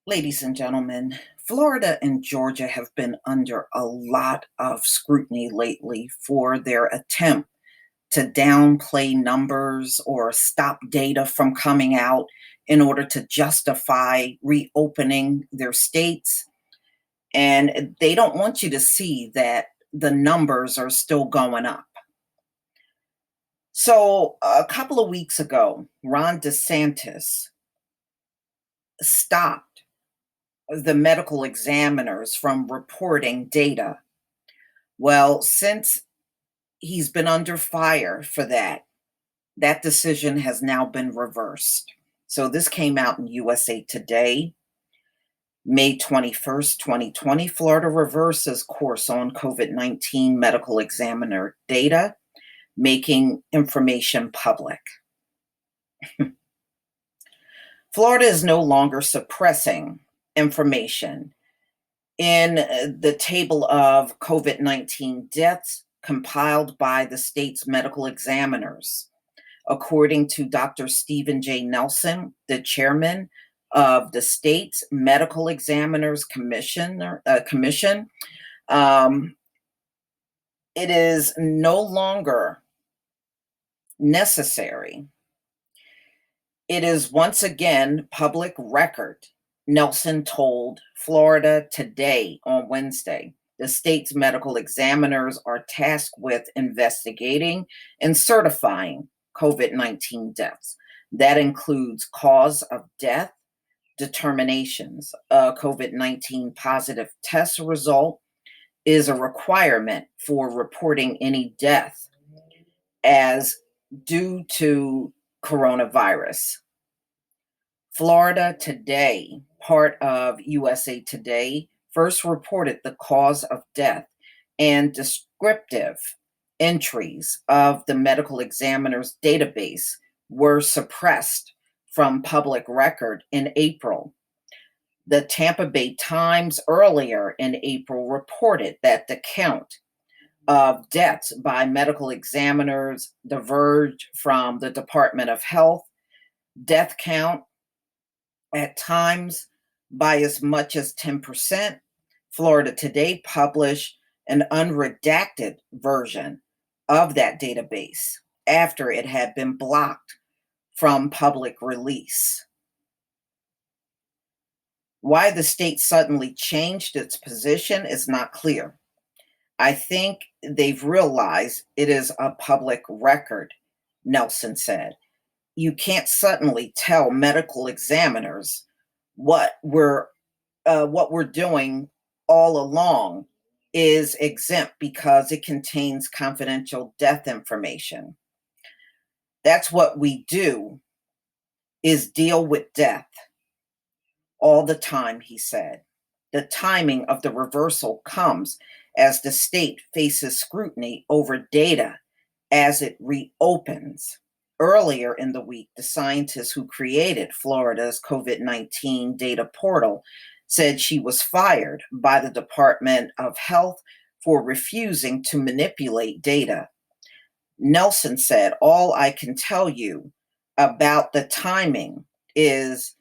Ladies and gentlemen, Florida and Georgia have been under a lot of scrutiny lately for their attempt to downplay numbers or stop data from coming out in order to justify reopening their states. And they don't want you to see that the numbers are still going up. So, a couple of weeks ago, Ron DeSantis stopped the medical examiners from reporting data. Well, since he's been under fire for that, that decision has now been reversed. So this came out in USA Today, May 21st, 2020. Florida reverses course on COVID-19 medical examiner data, making information public. Florida is no longer suppressing information in the table of COVID-19 deaths compiled by the state's medical examiners. According to Dr. Stephen J. Nelson, the chairman of the state's Medical Examiners Commission, um, it is no longer necessary. It is once again public record, Nelson told Florida Today on Wednesday. The state's medical examiners are tasked with investigating and certifying COVID-19 deaths. That includes cause of death, determinations. A COVID-19 positive test result is a requirement for reporting any death as due to coronavirus. Florida Today, part of USA Today, first reported the cause of death and descriptive entries of the medical examiner's database were suppressed from public record in April. The Tampa Bay Times earlier in April reported that the count of deaths by medical examiners diverged from the Department of Health death count at times by as much as 10%. Florida Today published an unredacted version of that database after it had been blocked from public release. Why the state suddenly changed its position is not clear. I think they've realized it is a public record, Nelson said. You can't suddenly tell medical examiners what we're doing all along is exempt because it contains confidential death information. That's what we do, is deal with death all the time, he said. The timing of the reversal comes as the state faces scrutiny over data as it reopens. Earlier in the week, the scientists who created Florida's COVID-19 data portal said she was fired by the Department of Health for refusing to manipulate data. Nelson said, "All I can tell you about the timing is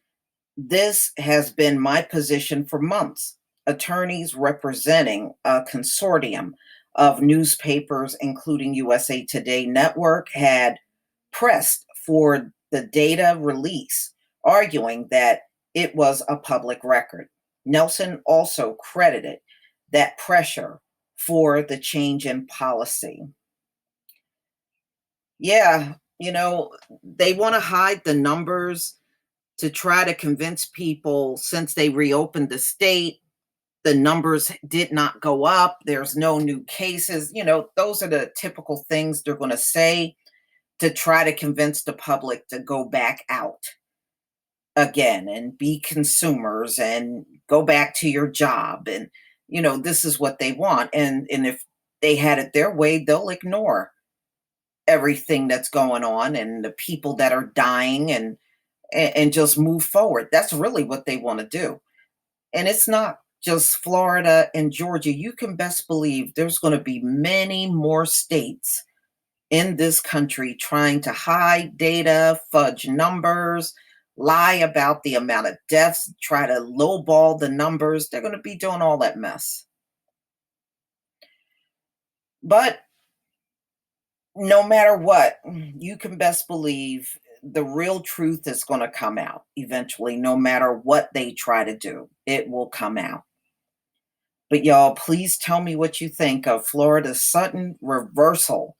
this has been my position for months. Attorneys representing a consortium of newspapers, including USA Today Network, had pressed for the data release, arguing that it was a public record." Nelson also credited that pressure for the change in policy. Yeah, they want to hide the numbers to try to convince people since they reopened the state, the numbers did not go up. There's no new cases. Those are the typical things they're going to say to try to convince the public to go back out again and be consumers and go back to your job. And, this is what they want. And if they had it their way, they'll ignore everything that's going on and the people that are dying and just move forward. That's really what they want to do. And it's not just Florida and Georgia. You can best believe there's going to be many more states in this country trying to hide data, fudge numbers, lie about the amount of deaths, try to lowball the numbers. They're going to be doing all that mess. But no matter what, you can best believe the real truth is going to come out eventually, no matter what they try to do. It will come out. But y'all, please tell me what you think of Florida's sudden reversal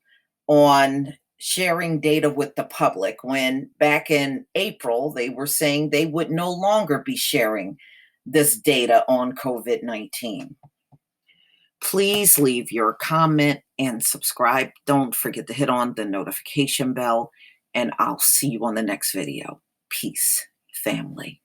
on sharing data with the public when back in April they were saying they would no longer be sharing this data on COVID 19. Please leave your comment and subscribe. Don't forget to hit on the notification bell, and I'll see you on the next video. Peace, family.